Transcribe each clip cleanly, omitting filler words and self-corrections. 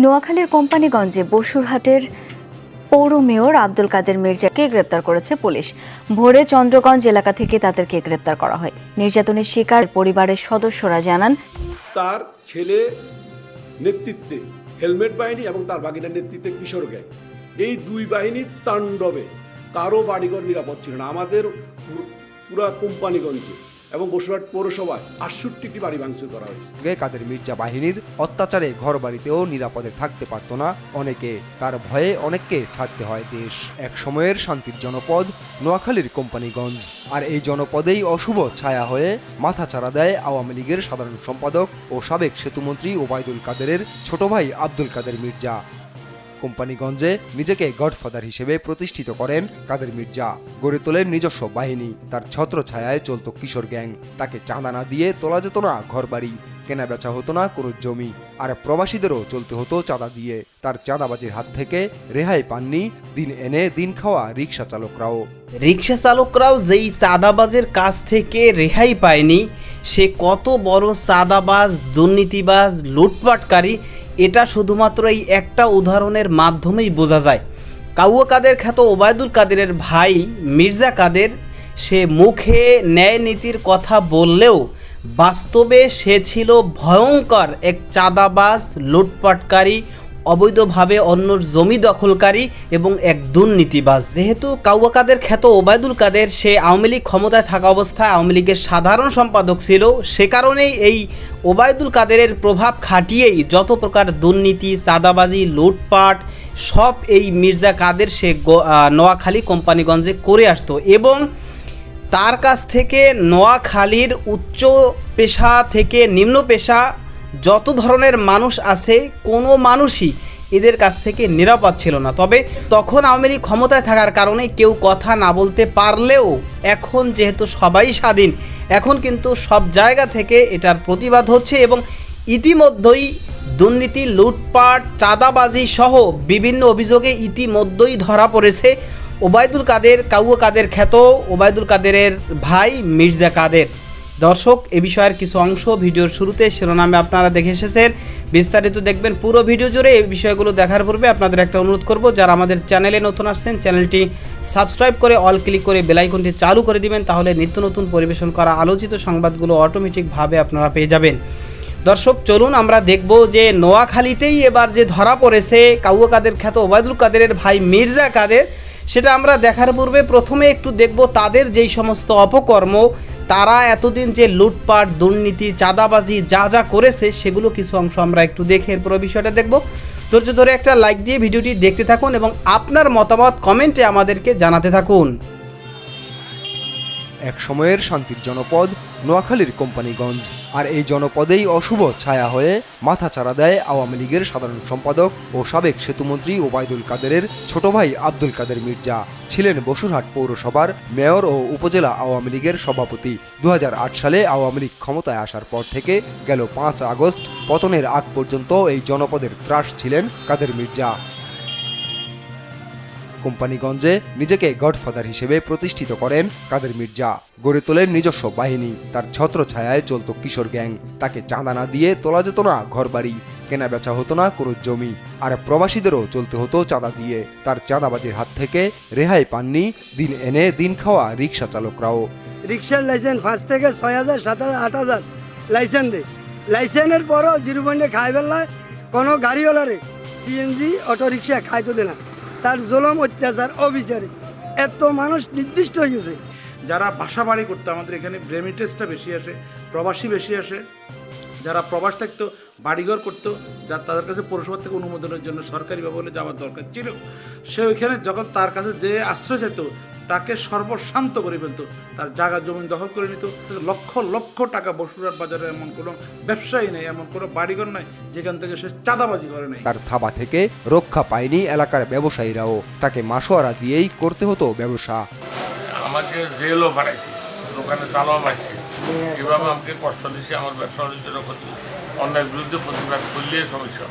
নোয়াখালীর কোম্পানিগঞ্জে বসুরহাটের পৌর মেয়র আব্দুল কাদের মির্জাকে গ্রেপ্তার করেছে পুলিশ। ভোরে চন্দ্রগঞ্জ এলাকা থেকে তাদেরকে গ্রেপ্তার করা হয়। নির্যাতনের শিকার পরিবারের সদস্যরা জানান, তার ছেলে নেতৃত্বে হেলমেট বাহিনী এবং তার ভাগিনার নেতৃত্বে কিশোর গ্যাং, এই দুই বাহিনীর তাণ্ডবে কারো বাড়িঘর নিরাপদ ছিল না। আমাদের পুরা কোম্পানিগঞ্জে এবং বসুরহাট পৌরসভায় ৬৮টি বাড়ি ভাঙচুর করা হয়েছে। কাদের মির্জা বাহিনীর অত্যাচারে ঘর বাড়িতেও নিরাপদে থাকতে পারত না অনেকে, তার ভয়ে অনেককে ছাড়তে হয় দেশ। এক সময়ের শান্তির জনপদ নোয়াখালীর কোম্পানিগঞ্জ, আর এই জনপদেই অশুভ ছায়া হয়ে মাথাচাড়া দেয় আওয়ামী লীগের সাধারণ সম্পাদক ও সাবেক সেতুমন্ত্রী ওবায়দুল কাদেরের ছোট ভাই আব্দুল কাদের মির্জা। কোম্পানিগঞ্জে নিজেকে গডফাদার হিসেবে প্রতিষ্ঠিত করেন কাদের মির্জা, গড়ে তোলেন নিজস্ব বাহিনী। তার ছত্রছায়ায় চলত কিশোর গ্যাং, তাকে চাঁদা না দিয়ে তোলা যেত না ঘরবাড়ি, কেনা বেচা হতো না কোনো জমি, আর প্রবাসীদেরও চলতে হতো চাঁদা দিয়ে। তার চাঁদাবাজির হাত থেকে রেহাই পাননি দিন এনে দিন খাওয়া রিক্সা চালকরাও যেই চাঁদাবাজের কাছ থেকে রেহাই পায়নি, সে কত বড় চাঁদাবাজ, দুর্নীতিবাজ, লুটপাটকারী, এটা শুধুমাত্র এই একটা উদাহরণের মাধ্যমেই বোঝা যায়। কাউয়া কাদের খ্যাত ওবায়দুল কাদেরের ভাই মির্জা কাদের, সে মুখে ন্যায় নীতির কথা বললেও বাস্তবে সে ছিল ভয়ঙ্কর এক চাঁদাবাজ, লুটপাটকারী, অবৈধভাবে অন্যর জমি দখলকারী এবং এক দুর্নীতিবাজ। যেহেতু কাউয়া কাদের খ্যাত ওবায়দুল কাদের সে আওয়ামী লীগ ক্ষমতায় থাকা অবস্থায় আওয়ামী লীগের সাধারণ সম্পাদক ছিল, সে কারণেই এই ওবায়দুল কাদেরের প্রভাব খাটিয়েই যত প্রকার দুর্নীতি, চাঁদাবাজি, লুটপাট সব এই মির্জা কাদের সে নোয়াখালী কোম্পানিগঞ্জে করে আসতো। এবং তার কাছ থেকে নোয়াখালীর উচ্চ পেশা থেকে নিম্ন পেশা যত ধরনের মানুষ আছে, কোনো মানুষই এদের কাছ থেকে নিরাপদ ছিল না। তবে তখন আওয়ামী লীগ ক্ষমতায় থাকার কারণে কেউ কথা না বলতে পারলেও এখন যেহেতু সবাই স্বাধীন, এখন কিন্তু সব জায়গা থেকে এটার প্রতিবাদ হচ্ছে এবং ইতিমধ্যেই দুর্নীতি, লুটপাট, চাঁদাবাজি সহ বিভিন্ন অভিযোগে ইতিমধ্যেই ধরা পড়েছে ওবায়দুল কাদের, কাউয়া কাদের খ্যাত ওবায়দুল কাদেরের ভাই মির্জা কাদের। দর্শক, এ বিষয়ের কিছু অংশ ভিডিওর শুরুতে শিরোনামে আপনারা দেখে এসেছেন, বিস্তারিত দেখবেন পুরো ভিডিও জুড়ে। এই বিষয়গুলো দেখার পূর্বে আপনাদের একটা অনুরোধ করব, যারা আমাদের চ্যানেলে নতুন আসছেন চ্যানেলটি সাবস্ক্রাইব করে অল ক্লিক করে বেল আইকনটি চালু করে দিবেন, তাহলে নিত্য নতুন পরিবেশন করা আলোচিত সংবাদগুলো অটোমেটিকভাবে আপনারা পেয়ে যাবেন। দর্শক, চলুন আমরা দেখব যে নোয়াখালীতেই এবার যে ধরা পড়েছে কাউয়া কাদের খ্যাত ওবায়দুল কাদেরের ভাই মির্জা কাদের, সেটা আমরা দেখার পূর্বে প্রথমে একটু দেখব তাদের যেই সমস্ত অপকর্ম, তারা এতদিন যে লুটপাট, দুর্নীতি, চাঁদাবাজি যা যা করেছে সেগুলো কিছু অংশ আমরা একটু দেখে এরপর বিষয়টা দেখব। ধৈর্য ধরে একটা লাইক দিয়ে ভিডিওটি দেখতে থাকুন এবং আপনার মতামত কমেন্টে আমাদেরকে জানাতে থাকুন। এক সময়ের শান্তির জনপদ নোয়াখালীর কোম্পানিগঞ্জ, আর এই জনপদেই অশুভ ছায়া হয়ে মাথাচাড়া দেয় আওয়ামী লীগের সাধারণ সম্পাদক ও সাবেক সেতুমন্ত্রী ওবায়দুল কাদেরের ছোট ভাই আব্দুল কাদের মির্জা। ছিলেন বসুরহাট পৌরসভার মেয়র ও উপজেলা আওয়ামী লীগের সভাপতি। ২০০৮ সালে আওয়ামী লীগ ক্ষমতায় আসার পর থেকে গেল ৫ আগস্ট পতনের আগ পর্যন্ত এই জনপদের ত্রাস ছিলেন কাদের মির্জা। কোম্পানিগঞ্জে নিজেকে গডফাদার হিসেবে প্রতিষ্ঠিত করেন কাদের মির্জা, গড়ে তোলেন নিজস্ব বাহিনী। তার ছত্রছায়ায় চলত কিশোর গ্যাং, তাকে চাঁদা না দিয়ে তোলা যেত না ঘরবাড়ি, কেনা বেচা হতো না কোনো জমি, আর প্রবাসীদেরও চলতে হতো চাঁদা দিয়ে। তার চাঁদাবাজির হাত থেকে রেহাই পাননি দিন এনে দিন খাওয়া রিক্সা চালকরাও। রিক্সার লাইসেন্স ৫ থেকে ৬,০০০, ৭,০০০, ৮,০০০ লাইসেন্স দেয়। লাইসেন্সের পরও জিরো পয়েন্টে খাই ফেললায় কোনো গাড়িওয়ালারে সিএনজি অটো রিক্সা খাইতো দেয় না। তার জুলুম, অত্যাচার, অবিচারে এত মানুষ নির্দিষ্ট হয়ে গেছে। যারা বাসা বাড়ি করতো, আমাদের এখানে রেমিটেন্সটা বেশি আসে, প্রবাসী বেশি আসে। যারা প্রবাস থাকতো, বাড়িঘর করতো, যা তাদের কাছে পৌরসভা থেকে অনুমোদনের জন্য সরকারি ভবনে যাওয়ার দরকার ছিল, সে ওইখানে যখন তার কাছে যে আশ্রয় যেত তাকে সর্বশান্ত করে ফেলতো, তার জায়গা জমি দখল করে নিত। লক্ষ লক্ষ টাকা বসুরহাট বাজারে এমন কোনো ব্যবসায়ী নেই, এমন কোনো বাড়িঘর নাই যেখান থেকে সে চাঁদাবাজি করে নাই। তার থাবা থেকে রক্ষা পায়নি এলাকার ব্যবসায়ীরাও, তাকে মাসোয়ারা দিয়েই করতে হতো ব্যবসা। আমাকে জেলও বাড়াইছি, দোকানে তালাও মারছি, এভাবে আমাকে কষ্ট দিচ্ছে, আমার ব্যবসা ক্ষতি, অন্যায়ের বিরুদ্ধে প্রতিবাদ করলে সমস্যা।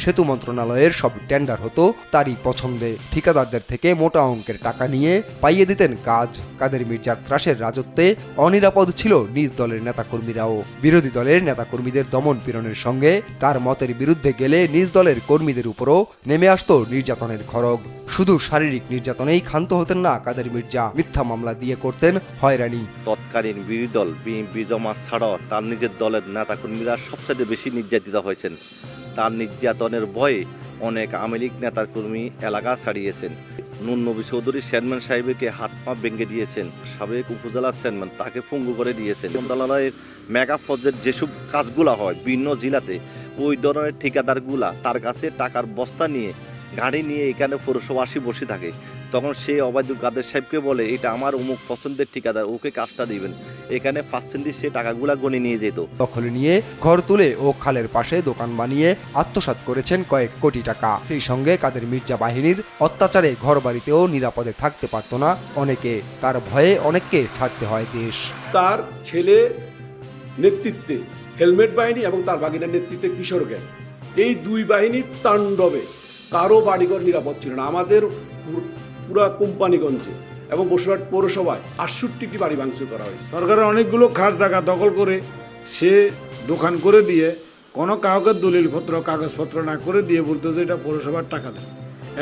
সেতু মন্ত্রণালয়ের সব টেন্ডার হতো তারই পছন্দে। ঠিকাদারদের থেকে মোটা অঙ্কের টাকা নিয়ে পাইয়ে দিতেন কাজ। কাদের মির্জার ত্রাসের রাজত্বে অনিরাপদ ছিল নিজ দলের নেতাকর্মীরাও। বিরোধী দলের নেতাকর্মীদের দমন পীড়নের সঙ্গে তার মতের বিরুদ্ধে গেলে নিজ দলের কর্মীদের উপরও নেমে আসতো নির্যাতনের খড়গ। শুধু শারীরিক নির্যাতনেই ক্ষান্ত হতেন না কাদের মির্জা, মিথ্যা মামলা দিয়ে করতেন হয়রানি। তৎকালীন বিরোধী দল বিএনপি জমা ছাড়াও তার নিজের দলের নেতাকর্মীরা সবচেয়ে বেশি নির্যাতিত হয়েছেন। তার নির্যাতনের ভয়ে অনেক আওয়ামী লীগ নেতাকর্মী এলাকা ছাড়িয়েছেন। নুন নবী চৌধুরী চেয়ারম্যান সাহেবকে হাত পা ভেঙে দিয়েছেন। সাবেক উপজেলার চেয়ারম্যান তাকে পঙ্গু করে দিয়েছেন। মন্ত্রণালয়ের মেগা প্রজেক্ট যেসব কাজগুলা হয় বিভিন্ন জেলাতে, ওই ধরনের ঠিকাদারগুলা তার কাছে টাকার বস্তা নিয়ে গাড়ি নিয়ে এখানে পৌরসভাবাসী বসে থাকে। তখন সে ওবায়দুল কাদের সাহেবকে বলে, এটা আমার অমুক পছন্দের ঠিকাদার, ওকে কাজটা দিবেন। এখানে পার্সেন্টেজ সে টাকাগুলা গণে নিয়ে যেত। দখলে নিয়ে ঘর তুলে ও খালের পাশে দোকান বানিয়ে আত্মসাৎ করেছেন কয়েক কোটি টাকা। সেই সঙ্গে কাদের মির্জা বাহিনীর অত্যাচারে ঘর বাড়িতেও নিরাপদে থাকতে পারত না অনেকে। তার ভয়ে অনেককে ছাড়তে হয় দেশ। তার ছেলে নেতৃত্বে হেলমেট বাহিনী এবং তার ভাগিনার নেতৃত্বে কিশোর গ্যাং, এই দুই বাহিনীর তাণ্ডবে কারো বাড়িঘর নিরাপদ ছিল না। আমাদের পুরা কোম্পানিগঞ্জে এবং বসুরহাট পৌরসভায় 68টি বাড়ি ভাঙচুর করা হয়েছে। সরকারের অনেকগুলো খাস জায়গা দখল করে সে দোকান করে দিয়ে কোনো কাউকে দলিলপত্র কাগজপত্র না করে দিয়ে বলতো যে এটা পৌরসভার টাকা দেয়।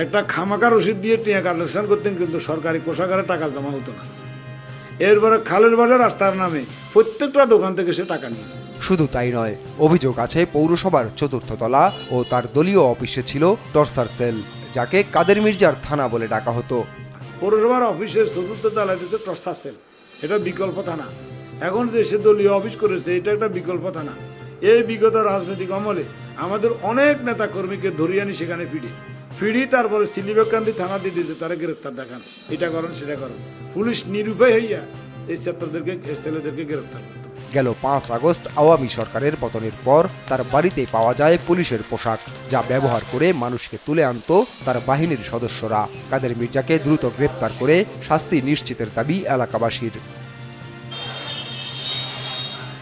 একটা খামাকা রসিদ দিয়ে টিয়া কালেকশন করতেন, কিন্তু সরকারি কোষাগারে টাকা জমা হতো না। এরপরে খালের বাজার রাস্তার নামে প্রত্যেকটা দোকান থেকে সে টাকা নিয়েছে। শুধু তাই নয়, অভিযোগ আছে পৌরসভার 4র্থ তলা ও তার দলীয় অফিসে ছিল টর্চার সেল, যাকে কাদের মির্জার থানা বলে ডাকা হতো। পৌরসভার অফিসের 4র্থ তলায় হচ্ছে টর্চার সেল, এটা বিকল্প থানা। এখন যে সে দলীয় অফিস করেছে এটা একটা বিকল্প থানা। এই বিগত রাজনৈতিক আমলে আমাদের অনেক নেতা কর্মীকে ধরিয়ে আনি সেখানে ফিরি তারপরে সিলিবাকান্দি থানা দিয়ে দিতে তারা গ্রেফতার দেখান, এটা করেন সেটা করেন। পুলিশ নিরুপায় হইয়া এই ছাত্রদেরকে ছেলেদেরকে গ্রেফতার করত। গেল 5 আগস্ট আওয়ামী সরকারের পতনের পর তার বাড়িতে পাওয়া যায় পুলিশের পোশাক, যা ব্যবহার করে মানুষকে তুলে আনত তার বাহিনীর সদস্যরা। কাদের মির্জাকে দ্রুত গ্রেপ্তার করে শাস্তি নিশ্চিতের দাবি এলাকাবাসীর।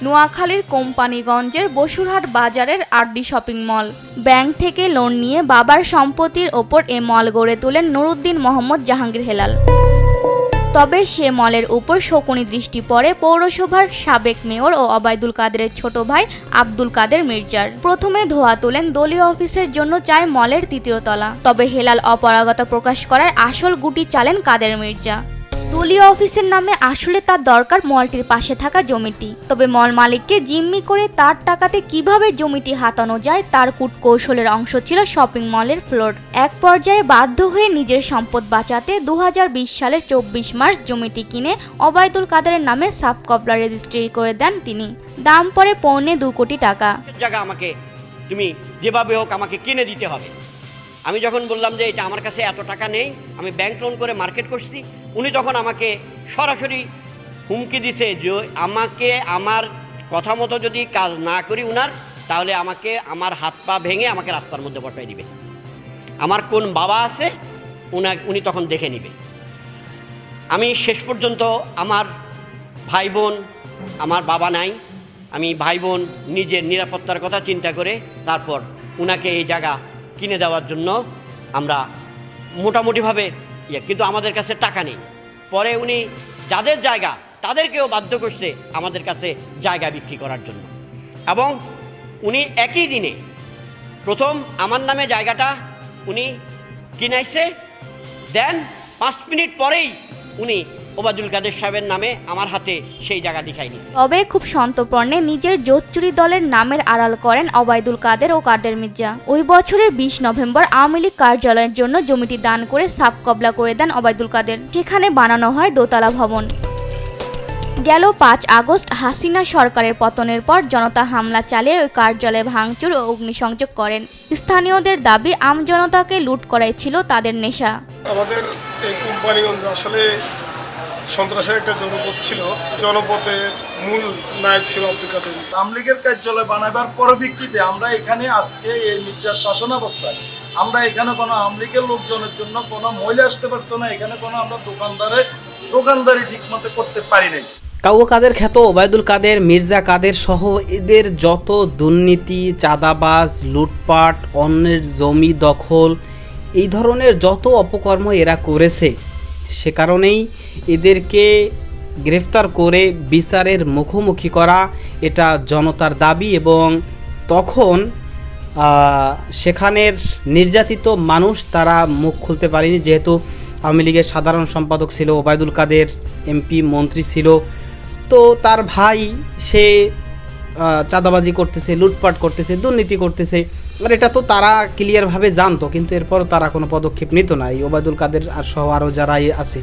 নোয়াখালীর কোম্পানিগঞ্জের বসুরহাট বাজারের আরডি শপিং মল। ব্যাংক থেকে লোন নিয়ে বাবার সম্পত্তির ওপর এ মল গড়ে তোলেন নুরুদ্দিন মোহাম্মদ জাহাঙ্গীর হেলাল। তবে সে মলের উপর শকুনি দৃষ্টি পড়ে পৌরসভার সাবেক মেয়র ও ওবায়দুল কাদেরের ছোট ভাই আব্দুল কাদের মির্জার। প্রথমে ধোয়া তোলেন দলীয় অফিসের জন্য চায় মলের 3য় তলা। তবে হেলাল অপারগতা প্রকাশ করায় আসল গুটি চালেন কাদের মির্জা। দলীয় অফিসের নামে আসলে তার দরকার মলটির পাশে থাকা জমিটি। তবে মল মালিককে জিম্মি করে তার টাকাতে কিভাবে জমিটি হাতানো যায় তার কূটকৌশলের অংশ ছিল শপিং মলের ফ্লোর। এক পর্যায়ে বাধ্য হয়ে নিজের সম্পদ বাঁচাতে 2020 সালের 24 মার্চ জমিটি কিনে ওবায়দুল কাদেরের নামে সাব কবলা রেজিস্ট্রি করে দেন তিনি। দাম পড়ে 2.25 কোটি টাকা। জায়গা আমাকে তুমি যেভাবে হোক আমাকে কিনে দিতে হবে। আমি যখন বললাম যে এটা আমার কাছে এত টাকা নেই, আমি ব্যাংক লোন করে মার্কেট করছি, উনি তখন আমাকে সরাসরি হুমকি দিছে যে আমাকে আমার কথা মতো যদি কাজ না করি উনার, তাহলে আমাকে আমার হাত পা ভেঙে আমাকে রাস্তার মধ্যে বসাই দিবে। আমার কোন বাবা আছে উনি তখন দেখে নিবে। আমি শেষ পর্যন্ত আমার ভাই বোন, আমার বাবা নাই, আমি ভাই বোন নিজের নিরাপত্তার কথা চিন্তা করে তারপর উনাকে এই জায়গা কিনে দেওয়ার জন্য আমরা মোটামুটিভাবে কিন্তু আমাদের কাছে টাকা নেই। পরে উনি যাদের জায়গা তাদেরকেও বাধ্য করছে আমাদের কাছে জায়গা বিক্রি করার জন্য। এবং উনি একই দিনে প্রথম আমার নামে জায়গাটা উনি কিনাইছে, দেন 5 মিনিট পরেই উনি ওবায়দুল কাদের সাহেবের নামে আমার হাতে সেই জায়গা দেখাই নিয়েছে। তবে খুব সন্তর্পণে নিজের জোচ্চুরি দলের নামের আড়াল করেন ওবায়দুল কাদের ও কাদের মির্জা। ওই বছরের 20 নভেম্বর আওয়ামী লীগ কার্যালয়ের জন্য জমিটি দান করে সাব কবলা করে দেন ওবায়দুল কাদের। সেখানে বানানো হয় দোতলা ভবন। গেল 5 আগস্ট হাসিনা সরকারের পতনের পর জনতা হামলা চালিয়ে ওই কার্যালয়ে ভাঙচুর ও অগ্নিসংযোগ করেন। স্থানীয়দের দাবি আমজনতাকে লুট করাই ছিল তাদের নেশা। আমাদের এই কোম্পানিগঞ্জ আসলে সন্ত্রাসের একটা জনপদ ছিল। জনপদের মূল নায়ক ছিল আব্দুল কাদের। আওয়ামী লীগের কার্যালয় বানাবার পরিপ্রেক্ষিতে আমরা এখানে আজকে এই মির্জার শাসনাবস্থায় আমরা এখানে কোনো আওয়ামী লীগের লোকজনের জন্য কোনো মহিলা আসতে পারতো না। এখানে কোনো আমরা দোকানদারি ঠিক মতো করতে পারি নাই। কাউয়া কাদের খ্যাত ওবায়দুল কাদের, মির্জা কাদের সহ এদের যত দুর্নীতি, চাঁদাবাজ, লুটপাট, অন্যের জমি দখল, এই ধরনের যত অপকর্ম এরা করেছে, সে কারণেই এদেরকে গ্রেফতার করে বিচারের মুখোমুখি করা এটা জনতার দাবি। এবং তখন সেখানের নির্যাতিত মানুষ তারা মুখ খুলতে পারেনি, যেহেতু আওয়ামী লীগের সাধারণ সম্পাদক ছিল ওবায়দুল কাদের, এমপি মন্ত্রী ছিল, তো তার ভাই সে চাঁদাবাজি করতেছে, লুটপাট করতেছে, দুর্নীতি করতেছে, আর এটা তো তারা ক্লিয়ারভাবে জানতো, কিন্তু এরপর তারা কোনো পদক্ষেপ নিত না, এই ওবায়দুল কাদের আর সহ আরও যারা আছে।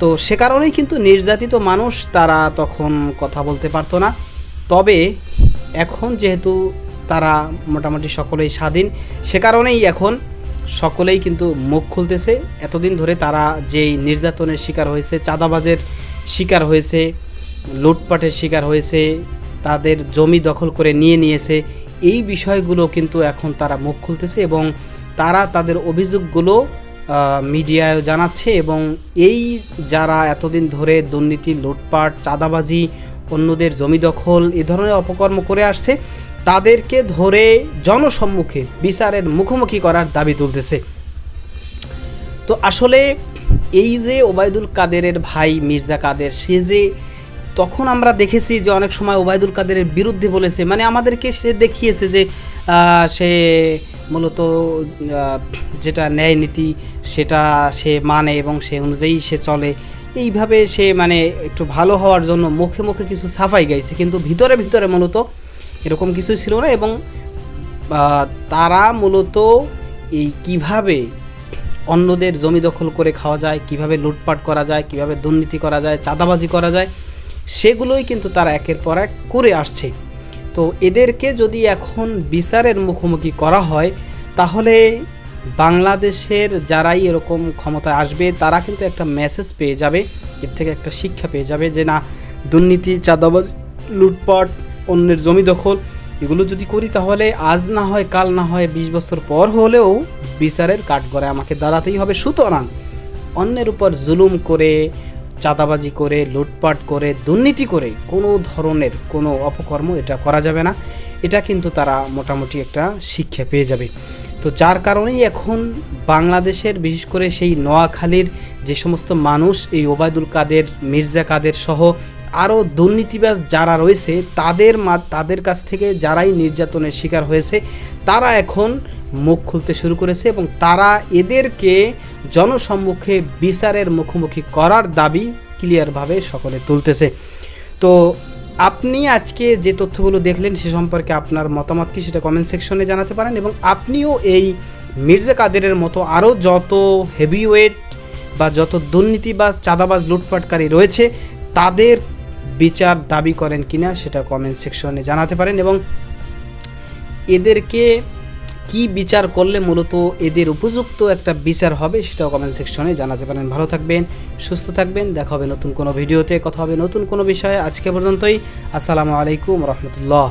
তো সে কারণেই কিন্তু নির্যাতিত মানুষ তারা তখন কথা বলতে পারতো না। তবে এখন যেহেতু তারা মোটামুটি সকলেই স্বাধীন, সে কারণেই এখন সকলেই কিন্তু মুখ খুলতেছে। এতদিন ধরে তারা যেই নির্যাতনের শিকার হয়েছে, চাঁদাবাজের শিকার হয়েছে, লুটপাটের শিকার হয়েছে, তাদের জমি দখল করে নিয়েছে, এই বিষয়গুলো কিন্তু এখন তারা মুখ খুলতেছে এবং তারা তাদের অভিযোগগুলো মিডিয়ায় জানাচ্ছে। এবং এই যারা এতদিন ধরে দুর্নীতি, লুটপাট, চাঁদাবাজি, অন্যদের জমি দখল এ ধরনের অপকর্ম করে আসছে, তাদেরকে ধরে জনসম্মুখে বিচারের মুখোমুখি করার দাবি তুলতেছে। তো আসলে এই যে ওবায়দুল কাদেরের ভাই মির্জা কাদের, সে যে তখন আমরা দেখেছি যে অনেক সময় ওবায়দুল কাদেরের বিরুদ্ধে বলেছে, মানে আমাদেরকে সে দেখিয়েছে যে সে মূলত যেটা ন্যায় নীতি সেটা সে মানে এবং সে অনুযায়ী সে চলে, এইভাবে সে মানে একটু ভালো হওয়ার জন্য মুখে মুখে কিছু সাফাই গাইছে, কিন্তু ভিতরে ভিতরে মূলত এরকম কিছু ছিল না। এবং তারা মূলত এই কিভাবে অন্যদের জমি দখল করে খাওয়া যায়, কিভাবে লুটপাট করা যায়, কিভাবে দুর্নীতি করা যায়, চাঁদাবাজি করা যায়, সেগুলোই কিন্তু তারা একের পর এক করে আসছে। তো এদেরকে যদি এখন বিচারের মুখোমুখি করা হয়, তাহলে বাংলাদেশের যারাই এরকম ক্ষমতায় আসবে তারা কিন্তু একটা মেসেজ পেয়ে যাবে, এর থেকে একটা শিক্ষা পেয়ে যাবে যে না, দুর্নীতি, চাঁদাবাজি, লুটপাট, অন্যের জমি দখল এগুলো যদি করি তাহলে আজ না হয় কাল না হয় 20 বছর পর হলেও বিচারের কাঠগড়ায় আমাকে দাঁড়াতেই হবে। সুতরাং অন্যের উপর জুলুম করে, চাঁদাবাজি করে, লুটপাট করে, দুর্নীতি করে কোনো ধরনের কোনো অপকর্ম এটা করা যাবে না, এটা কিন্তু তারা মোটামুটি একটা শিক্ষা পেয়ে যাবে। তো যার কারণেই এখন বাংলাদেশের বিশেষ করে সেই নোয়াখালীর যে সমস্ত মানুষ এই ওবায়দুল কাদের, মির্জা কাদের সহ আরও দুর্নীতিবাজ যারা রয়েছে তাদের কাছ থেকে যারাই নির্যাতনের শিকার হয়েছে তারা এখন মুখ খুলতে শুরু করেছে এবং তারা এদেরকে জনসম্মুখে বিচারের মুখোমুখি করার দাবি ক্লিয়ারভাবে সকলে তুলতেছে। তো আপনি আজকে যে তথ্যগুলো দেখলেন সে সম্পর্কে আপনার মতামত কি সেটা কমেন্ট সেকশনে জানাতে পারেন এবং আপনিও এই মির্জা কাদেরের মতো আরও যত হেভিওয়েট বা যত দুর্নীতি বা চাঁদাবাজ লুটপাটকারী রয়েছে তাদের বিচার দাবি করেন কিনা সেটা কমেন্ট সেকশনে জানাতে পারেন এবং এদেরকে কি বিচার করলে মূলত এদের উপযুক্ত একটা বিচার হবে সেটাও কমেন্ট সেকশনে জানাতে পারেন। ভালো থাকবেন, সুস্থ থাকবেন, দেখা হবে নতুন কোনো ভিডিওতে, কথা হবে নতুন কোনো বিষয়ে। আজকে পর্যন্তই, আসসালামু আলাইকুম রহমতুল্লাহ।